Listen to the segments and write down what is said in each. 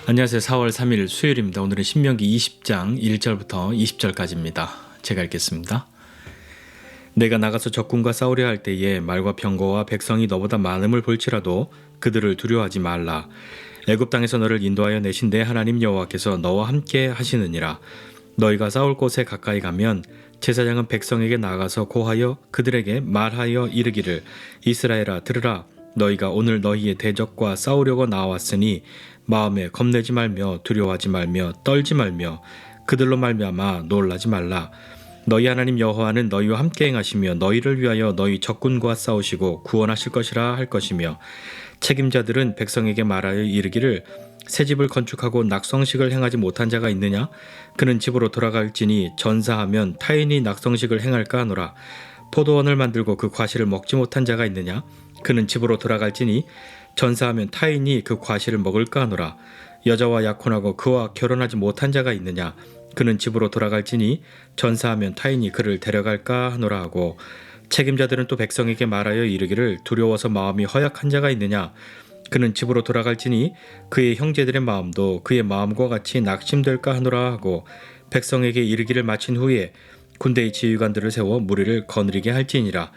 안녕하세요. 4월 3일 수요일입니다. 오늘은 신명기 20장 1절부터 20절까지입니다. 제가 읽겠습니다. 내가 나가서 적군과 싸우려 할 때에 말과 병거와 백성이 너보다 많음을 볼지라도 그들을 두려워하지 말라. 애굽 땅에서 너를 인도하여 내신 내 하나님 여호와께서 너와 함께 하시느니라. 너희가 싸울 곳에 가까이 가면 제사장은 백성에게 나가서 고하여 그들에게 말하여 이르기를 이스라엘아 들으라. 너희가 오늘 너희의 대적과 싸우려고 나왔으니 마음에 겁내지 말며 두려워하지 말며 떨지 말며 그들로 말미암아 놀라지 말라. 너희 하나님 여호와는 너희와 함께 행하시며 너희를 위하여 너희 적군과 싸우시고 구원하실 것이라 할 것이며 책임자들은 백성에게 말하여 이르기를 새 집을 건축하고 낙성식을 행하지 못한 자가 있느냐? 그는 집으로 돌아갈지니 전사하면 타인이 낙성식을 행할까 하노라. 포도원을 만들고 그 과실을 먹지 못한 자가 있느냐? 그는 집으로 돌아갈지니 전사하면 타인이 그 과실을 먹을까 하노라. 여자와 약혼하고 그와 결혼하지 못한 자가 있느냐? 그는 집으로 돌아갈지니 전사하면 타인이 그를 데려갈까 하노라 하고 책임자들은 또 백성에게 말하여 이르기를 두려워서 마음이 허약한 자가 있느냐? 그는 집으로 돌아갈지니 그의 형제들의 마음도 그의 마음과 같이 낙심될까 하노라 하고 백성에게 이르기를 마친 후에 군대의 지휘관들을 세워 무리를 거느리게 할지니라.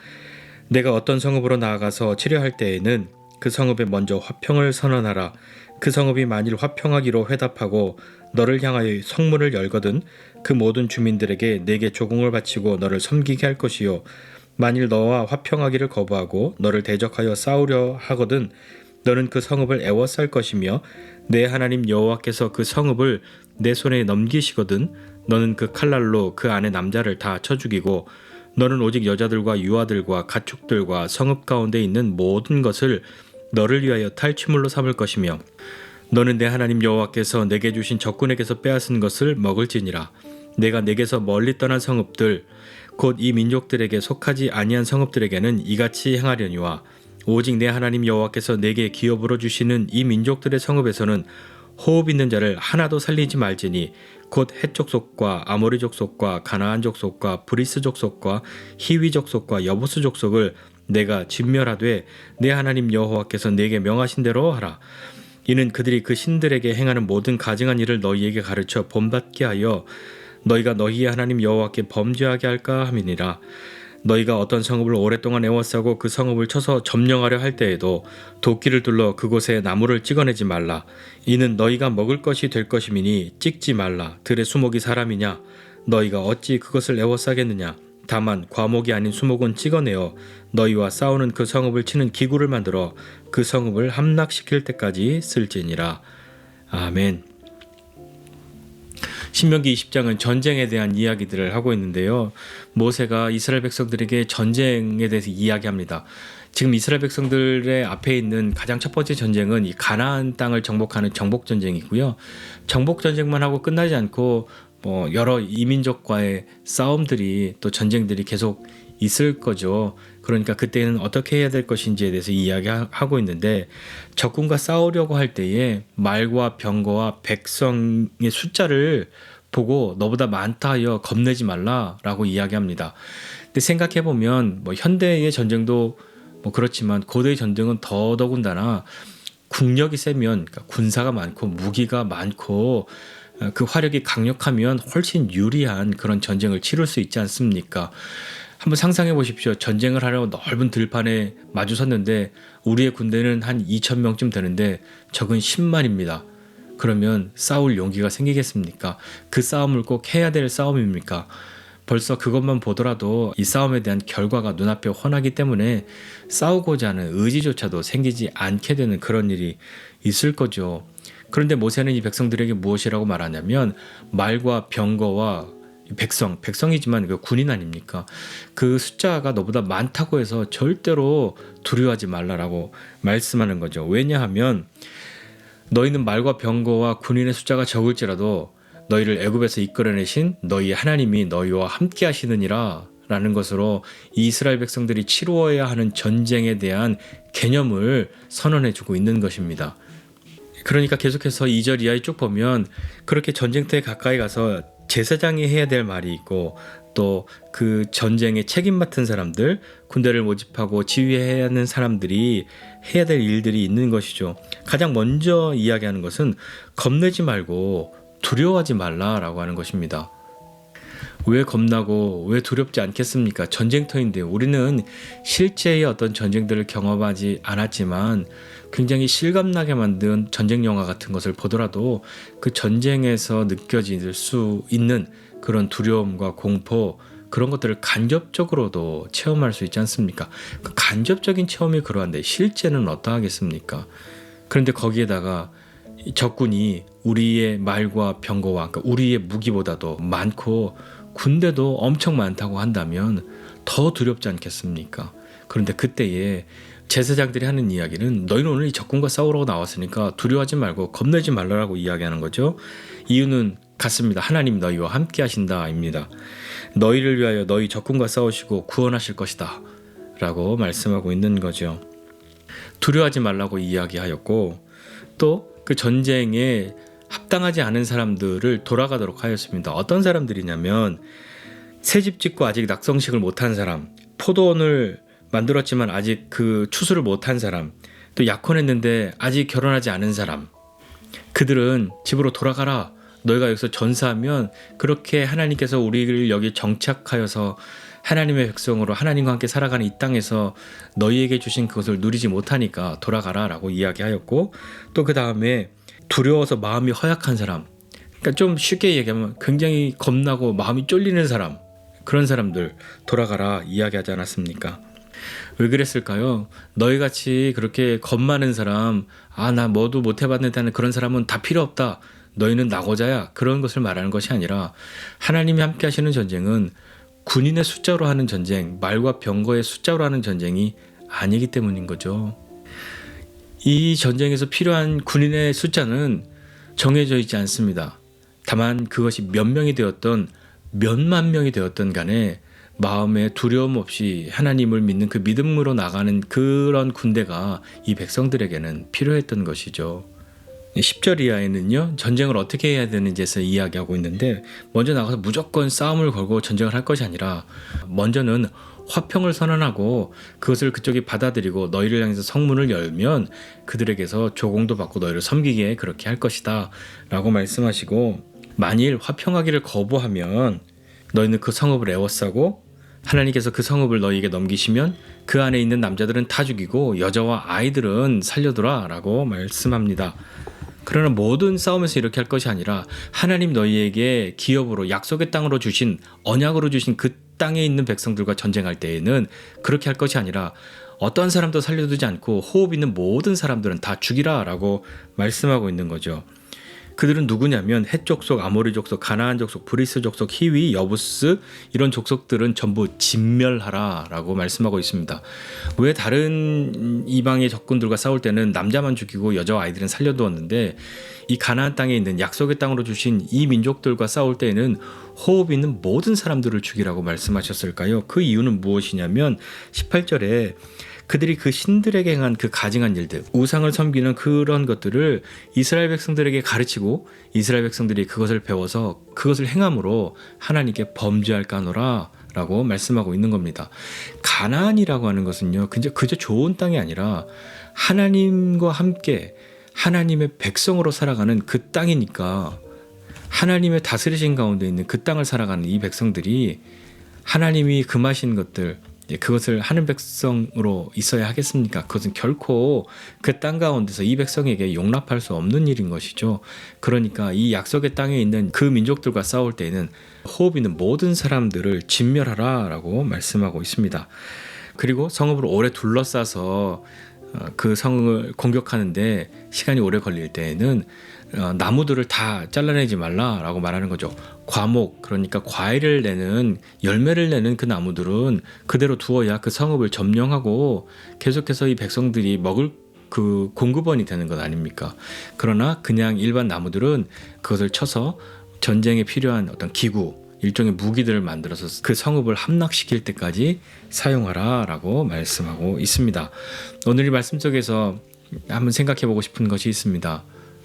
내가 어떤 성읍으로 나아가서 치려할 때에는 그 성읍에 먼저 화평을 선언하라. 그 성읍이 만일 화평하기로 회답하고 너를 향하여 성문을 열거든 그 모든 주민들에게 내게 조공을 바치고 너를 섬기게 할 것이요 만일 너와 화평하기를 거부하고 너를 대적하여 싸우려 하거든 너는 그 성읍을 애워쌀 것이며 내 하나님 여호와께서 그 성읍을 내 손에 넘기시거든 너는 그 칼날로 그 안에 남자를 다 쳐 죽이고 너는 오직 여자들과 유아들과 가축들과 성읍 가운데 있는 모든 것을 너를 위하여 탈취물로 삼을 것이며 너는 내 하나님 여호와께서 내게 주신 적군에게서 빼앗은 것을 먹을지니라. 내가 내게서 멀리 떠난 성읍들 곧 이 민족들에게 속하지 아니한 성읍들에게는 이같이 행하려니와 오직 내 하나님 여호와께서 내게 기업으로 주시는 이 민족들의 성읍에서는 호흡 있는 자를 하나도 살리지 말지니 곧 헷 족속과 아모리 족속과 가나안 족속과 브리스 족속과 히위 족속과 여부스 족속을 내가 진멸하되 내 하나님 여호와께서 내게 명하신 대로 하라. 이는 그들이 그 신들에게 행하는 모든 가증한 일을 너희에게 가르쳐 본받게 하여 너희가 너희의 하나님 여호와께 범죄하게 할까 함이니라. 너희가 어떤 성읍을 오랫동안 애워싸고 그 성읍을 쳐서 점령하려 할 때에도 도끼를 둘러 그곳에 나무를 찍어내지 말라. 이는 너희가 먹을 것이 될 것임이니 찍지 말라. 들의 수목이 사람이냐? 너희가 어찌 그것을 애워싸겠느냐? 다만 과목이 아닌 수목은 찍어내어 너희와 싸우는 그 성읍을 치는 기구를 만들어 그 성읍을 함락시킬 때까지 쓸지니라. 아멘. 신명기 20장은 전쟁에 대한 이야기들을 하고 있는데요. 모세가 이스라엘 백성들에게 전쟁에 대해서 이야기합니다. 지금 이스라엘 백성들의 앞에 있는 가장 첫 번째 전쟁은 이 가나안 땅을 정복하는 정복전쟁이고요. 정복전쟁만 하고 끝나지 않고 여러 이민족과의 싸움들이 또 전쟁들이 계속 있을 거죠. 그러니까 그때는 어떻게 해야 될 것인지에 대해서 이야기하고 있는데 적군과 싸우려고 할 때에 말과 병거와 백성의 숫자를 보고 너보다 많다 하여 겁내지 말라라고 이야기합니다. 근데 생각해보면 현대의 전쟁도 그렇지만 고대의 전쟁은 더더군다나 국력이 세면 그러니까 군사가 많고 무기가 많고 그 화력이 강력하면 훨씬 유리한 그런 전쟁을 치를 수 있지 않습니까? 한번 상상해 보십시오. 전쟁을 하려고 넓은 들판에 마주 섰는데 우리의 군대는 한 2,000명쯤 되는데 적은 10만입니다. 그러면 싸울 용기가 생기겠습니까? 그 싸움을 꼭 해야 될 싸움입니까? 벌써 그것만 보더라도 이 싸움에 대한 결과가 눈앞에 훤하기 때문에 싸우고자 하는 의지조차도 생기지 않게 되는 그런 일이 있을 거죠. 그런데 모세는 이 백성들에게 무엇이라고 말하냐면 말과 병거와 백성이지만 그 군인 아닙니까? 그 숫자가 너보다 많다고 해서 절대로 두려워하지 말라라고 말씀하는 거죠. 왜냐하면 너희는 말과 병거와 군인의 숫자가 적을지라도 너희를 애굽에서 이끌어내신 너희 하나님이 너희와 함께 하시느니라 라는 것으로 이스라엘 백성들이 치루어야 하는 전쟁에 대한 개념을 선언해주고 있는 것입니다. 그러니까 계속해서 2절 이하에 쭉 보면 그렇게 전쟁터에 가까이 가서 제사장이 해야 될 말이 있고 또 그 전쟁에 책임 맡은 사람들, 군대를 모집하고 지휘해야 하는 사람들이 해야 될 일들이 있는 것이죠. 가장 먼저 이야기하는 것은 겁내지 말고 두려워하지 말라라고 하는 것입니다. 왜 겁나고 왜 두렵지 않겠습니까? 전쟁터인데 우리는 실제의 어떤 전쟁들을 경험하지 않았지만 굉장히 실감나게 만든 전쟁 영화 같은 것을 보더라도 그 전쟁에서 느껴질 수 있는 그런 두려움과 공포, 그런 것들을 간접적으로도 체험할 수 있지 않습니까? 그 간접적인 체험이 그러한데 실제는 어떠하겠습니까? 그런데 거기에다가 적군이 우리의 말과 병거와, 그러니까 우리의 무기보다도 많고 군대도 엄청 많다고 한다면 더 두렵지 않겠습니까? 그런데 그때에 제사장들이 하는 이야기는 너희는 오늘 이 적군과 싸우러 나왔으니까 두려워하지 말고 겁내지 말라라고 이야기하는 거죠. 이유는 같습니다. 하나님 너희와 함께 하신다입니다. 너희를 위하여 너희 적군과 싸우시고 구원하실 것이다 라고 말씀하고 있는 거죠. 두려워하지 말라고 이야기하였고 또 그 전쟁에 합당하지 않은 사람들을 돌아가도록 하였습니다. 어떤 사람들이냐면 새집 짓고 아직 낙성식을 못한 사람, 포도원을 만들었지만 아직 그 추수를 못한 사람, 또 약혼했는데 아직 결혼하지 않은 사람, 그들은 집으로 돌아가라. 너희가 여기서 전사하면 그렇게 하나님께서 우리를 여기 정착하여서 하나님의 백성으로 하나님과 함께 살아가는 이 땅에서 너희에게 주신 그것을 누리지 못하니까 돌아가라 라고 이야기하였고, 또 그 다음에 두려워서 마음이 허약한 사람, 그러니까 좀 쉽게 얘기하면 굉장히 겁나고 마음이 쫄리는 사람, 그런 사람들 돌아가라 이야기하지 않았습니까? 왜 그랬을까요? 너희같이 그렇게 겁 많은 사람, 나 뭐도 못 해봤는데 하는 그런 사람은 다 필요 없다. 너희는 나고자야. 그런 것을 말하는 것이 아니라 하나님이 함께 하시는 전쟁은 군인의 숫자로 하는 전쟁, 말과 병거의 숫자로 하는 전쟁이 아니기 때문인 거죠. 이 전쟁에서 필요한 군인의 숫자는 정해져 있지 않습니다. 다만 그것이 몇 명이 되었던 몇만 명이 되었던 간에 마음에 두려움 없이 하나님을 믿는 그 믿음으로 나가는 그런 군대가 이 백성들에게는 필요했던 것이죠. 10절 이하에는요, 전쟁을 어떻게 해야 되는지에서 이야기하고 있는데, 먼저 나가서 무조건 싸움을 걸고 전쟁을 할 것이 아니라 먼저는 화평을 선언하고 그것을 그쪽이 받아들이고 너희를 향해서 성문을 열면 그들에게서 조공도 받고 너희를 섬기게 그렇게 할 것이다 라고 말씀하시고, 만일 화평하기를 거부하면 너희는 그 성읍을 에워싸고 하나님께서 그 성읍을 너희에게 넘기시면 그 안에 있는 남자들은 다 죽이고 여자와 아이들은 살려두라 라고 말씀합니다. 그러나 모든 싸움에서 이렇게 할 것이 아니라 하나님 너희에게 기업으로 약속의 땅으로 주신, 언약으로 주신 그 땅에 있는 백성들과 전쟁할 때에는 그렇게 할 것이 아니라 어떤 사람도 살려두지 않고 호흡 있는 모든 사람들은 다 죽이라 라고 말씀하고 있는 거죠. 그들은 누구냐면 헷 족속, 아모리 족속, 가나안 족속, 브리스 족속, 히위, 여부스, 이런 족속들은 전부 진멸하라 라고 말씀하고 있습니다. 왜 다른 이방의 적군들과 싸울 때는 남자만 죽이고 여자와 아이들은 살려두었는데 이 가나안 땅에 있는 약속의 땅으로 주신 이 민족들과 싸울 때에는 호흡 있는 모든 사람들을 죽이라고 말씀하셨을까요? 그 이유는 무엇이냐면 18절에 그들이 그 신들에게 행한 그 가증한 일들, 우상을 섬기는 그런 것들을 이스라엘 백성들에게 가르치고 이스라엘 백성들이 그것을 배워서 그것을 행함으로 하나님께 범죄할까 하노라 라고 말씀하고 있는 겁니다. 가나안이라고 하는 것은요, 그저 좋은 땅이 아니라 하나님과 함께 하나님의 백성으로 살아가는 그 땅이니까, 하나님의 다스리신 가운데 있는 그 땅을 살아가는 이 백성들이 하나님이 금하신 것들, 그것을 하는 백성으로 있어야 하겠습니까? 그것은 결코 그 땅 가운데서 이 백성에게 용납할 수 없는 일인 것이죠. 그러니까 이 약속의 땅에 있는 그 민족들과 싸울 때에는 호흡 있는 모든 사람들을 진멸하라 라고 말씀하고 있습니다. 그리고 성읍을 오래 둘러싸서 그 성을 공격하는데 시간이 오래 걸릴 때에는 나무들을 다 잘라내지 말라라고 말하는 거죠. 과목, 그러니까 과일을 내는, 열매를 내는 그 나무들은 그대로 두어야 그 성읍을 점령하고 계속해서 이 백성들이 먹을 그 공급원이 되는 것 아닙니까? 그러나 그냥 일반 나무들은 그것을 쳐서 전쟁에 필요한 어떤 기구, 일종의 무기들을 만들어서 그 성읍을 함락시킬 때까지 사용하라 라고 말씀하고 있습니다. 오늘 이 말씀 속에서 한번 생각해 보고 싶은 것이 있습니다.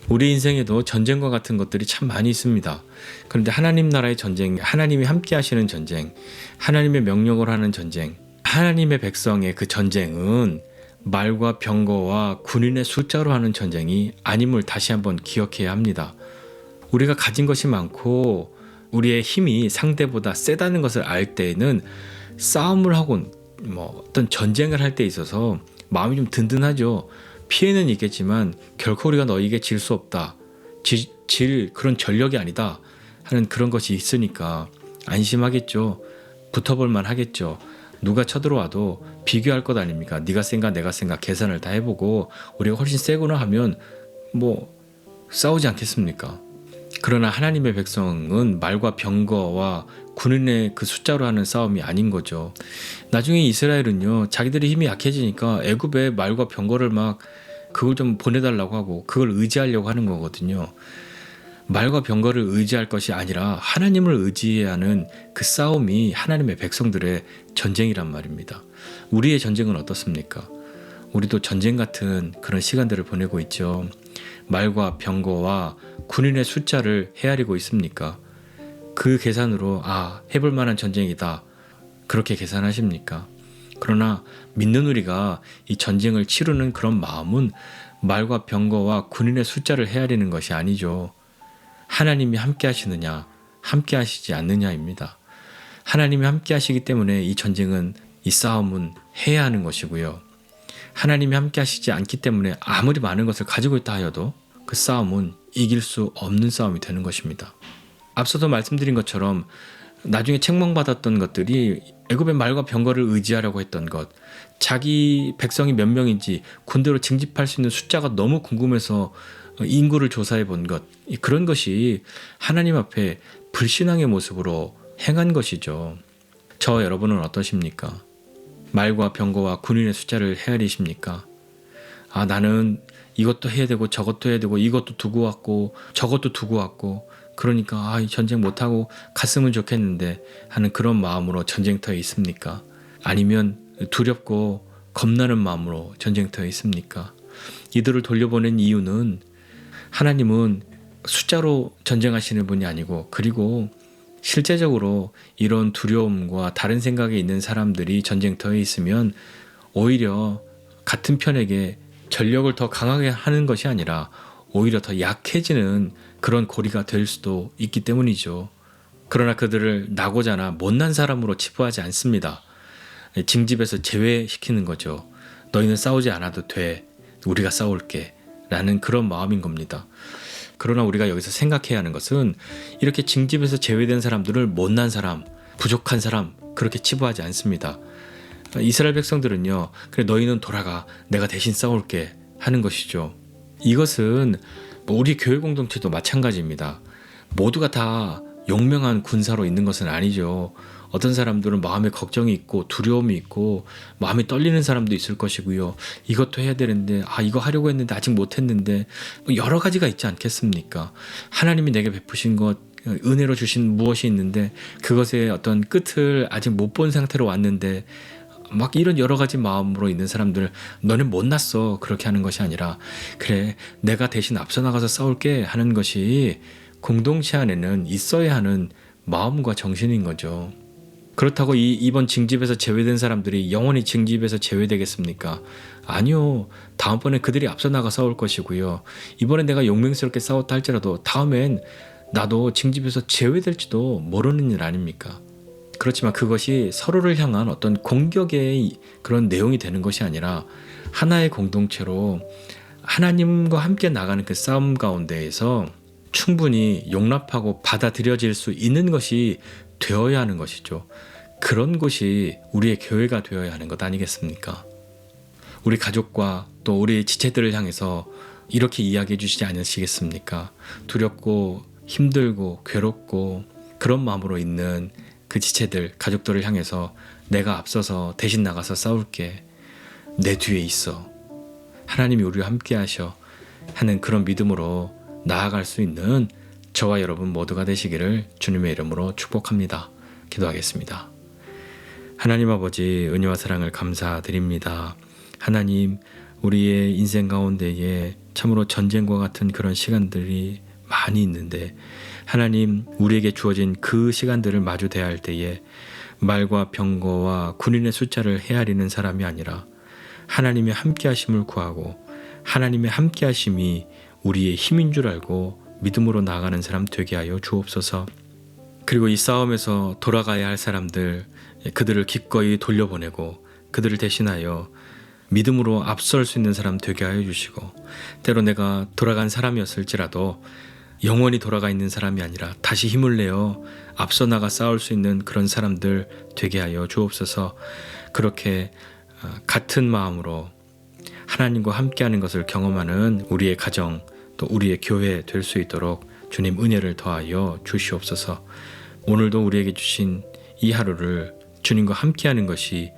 우리 인생에도 전쟁과 같은 것들이 참 많이 있습니다. 그런데 하나님 나라의 전쟁, 하나님이 함께 하시는 전쟁, 하나님의 명령을 하는 전쟁, 하나님의 백성의 그 전쟁은 말과 병거와 군인의 숫자로 하는 전쟁이 아님을 다시 한번 기억해야 합니다. 우리가 가진 것이 많고 우리의 힘이 상대보다 세다는 것을 알 때에는 싸움을 하고 어떤 전쟁을 할 때 있어서 마음이 좀 든든하죠. 피해는 있겠지만 결코 우리가 너에게 질 수 없다. 질 그런 전력이 아니다 하는 그런 것이 있으니까 안심하겠죠. 붙어볼만 하겠죠. 누가 쳐들어와도 비교할 것 아닙니까? 네가 센가 내가 센가 계산을 다 해보고 우리가 훨씬 세구나 하면 싸우지 않겠습니까? 그러나 하나님의 백성은 말과 병거와 군인의 그 숫자로 하는 싸움이 아닌 거죠. 나중에 이스라엘은요, 자기들이 힘이 약해지니까 애굽에 말과 병거를 그걸 좀 보내달라고 하고 그걸 의지하려고 하는 거거든요. 말과 병거를 의지할 것이 아니라 하나님을 의지해야 하는 그 싸움이 하나님의 백성들의 전쟁이란 말입니다. 우리의 전쟁은 어떻습니까? 우리도 전쟁 같은 그런 시간들을 보내고 있죠. 말과 병거와 군인의 숫자를 헤아리고 있습니까? 그 계산으로 해볼 만한 전쟁이다. 그렇게 계산하십니까? 그러나 믿는 우리가 이 전쟁을 치르는 그런 마음은 말과 병거와 군인의 숫자를 헤아리는 것이 아니죠. 하나님이 함께 하시느냐, 함께 하시지 않느냐입니다. 하나님이 함께 하시기 때문에 이 전쟁은, 이 싸움은 해야 하는 것이고요. 하나님이 함께 하시지 않기 때문에 아무리 많은 것을 가지고 있다 하여도 그 싸움은 이길 수 없는 싸움이 되는 것입니다. 앞서도 말씀드린 것처럼 나중에 책망받았던 것들이 애굽의 말과 병거를 의지하려고 했던 것, 자기 백성이 몇 명인지 군대로 징집할 수 있는 숫자가 너무 궁금해서 인구를 조사해 본 것, 그런 것이 하나님 앞에 불신앙의 모습으로 행한 것이죠. 저와 여러분은 어떠십니까? 말과 병거와 군인의 숫자를 헤아리십니까? 나는 이것도 해야 되고 저것도 해야 되고 이것도 두고 왔고 저것도 두고 왔고 그러니까 이 전쟁 못하고 갔으면 좋겠는데 하는 그런 마음으로 전쟁터에 있습니까? 아니면 두렵고 겁나는 마음으로 전쟁터에 있습니까? 이들을 돌려보낸 이유는 하나님은 숫자로 전쟁하시는 분이 아니고, 그리고 실제적으로 이런 두려움과 다른 생각에 있는 사람들이 전쟁터에 있으면 오히려 같은 편에게 전력을 더 강하게 하는 것이 아니라 오히려 더 약해지는 그런 고리가 될 수도 있기 때문이죠. 그러나 그들을 나고자나 못난 사람으로 치부하지 않습니다. 징집에서 제외시키는 거죠. 너희는 싸우지 않아도 돼. 우리가 싸울게. 라는 그런 마음인 겁니다. 그러나 우리가 여기서 생각해야 하는 것은 이렇게 징집에서 제외된 사람들을 못난 사람, 부족한 사람 그렇게 치부하지 않습니다. 이스라엘 백성들은요, 그래 너희는 돌아가, 내가 대신 싸울게 하는 것이죠. 이것은 우리 교회 공동체도 마찬가지입니다. 모두가 다 용맹한 군사로 있는 것은 아니죠. 어떤 사람들은 마음에 걱정이 있고 두려움이 있고 마음이 떨리는 사람도 있을 것이고요. 이것도 해야 되는데 이거 하려고 했는데 아직 못했는데 여러 가지가 있지 않겠습니까? 하나님이 내게 베푸신 것, 은혜로 주신 무엇이 있는데 그것의 어떤 끝을 아직 못 본 상태로 왔는데 이런 여러 가지 마음으로 있는 사람들, 너는 못났어 그렇게 하는 것이 아니라 그래 내가 대신 앞서 나가서 싸울게 하는 것이 공동체 안에는 있어야 하는 마음과 정신인 거죠. 그렇다고 이번 징집에서 제외된 사람들이 영원히 징집에서 제외되겠습니까? 아니요. 다음번에 그들이 앞서 나가 싸울 것이고요. 이번에 내가 용맹스럽게 싸웠다 할지라도 다음엔 나도 징집에서 제외될지도 모르는 일 아닙니까? 그렇지만 그것이 서로를 향한 어떤 공격의 그런 내용이 되는 것이 아니라 하나의 공동체로 하나님과 함께 나가는 그 싸움 가운데에서 충분히 용납하고 받아들여질 수 있는 것이 되어야 하는 것이죠. 그런 곳이 우리의 교회가 되어야 하는 것 아니겠습니까? 우리 가족과 또 우리 지체들을 향해서 이렇게 이야기해 주시지 않으시겠습니까? 두렵고 힘들고 괴롭고 그런 마음으로 있는 그 지체들, 가족들을 향해서 내가 앞서서 대신 나가서 싸울게. 내 뒤에 있어. 하나님이 우리와 함께 하셔. 하는 그런 믿음으로 나아갈 수 있는 저와 여러분 모두가 되시기를 주님의 이름으로 축복합니다. 기도하겠습니다. 하나님 아버지, 은혜와 사랑을 감사드립니다. 하나님, 우리의 인생 가운데에 참으로 전쟁과 같은 그런 시간들이 많이 있는데 하나님 우리에게 주어진 그 시간들을 마주 대할 때에 말과 병거와 군인의 숫자를 헤아리는 사람이 아니라 하나님의 함께하심을 구하고 하나님의 함께하심이 우리의 힘인 줄 알고 믿음으로 나아가는 사람 되게 하여 주옵소서. 그리고 이 싸움에서 돌아가야 할 사람들, 그들을 기꺼이 돌려보내고 그들을 대신하여 믿음으로 앞설 수 있는 사람 되게 하여 주시고, 때로 내가 돌아간 사람이었을지라도 영원히 돌아가 있는 사람이 아니라 다시 힘을 내어 앞서 나가 싸울 수 있는 그런 사람들 되게 하여 주옵소서. 그렇게 같은 마음으로 하나님과 함께하는 것을 경험하는 우리의 가정, 또 우리의 교회 될 수 있도록 주님 은혜를 더하여 주시옵소서. 오늘도 우리에게 주신 이 하루를 주님과 함께하는 것이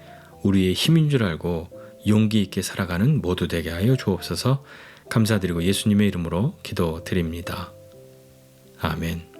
우리의 힘인 줄 알고 용기 있게 살아가는 모두 되게 하여 주옵소서. 감사드리고 예수님의 이름으로 기도드립니다. 아멘.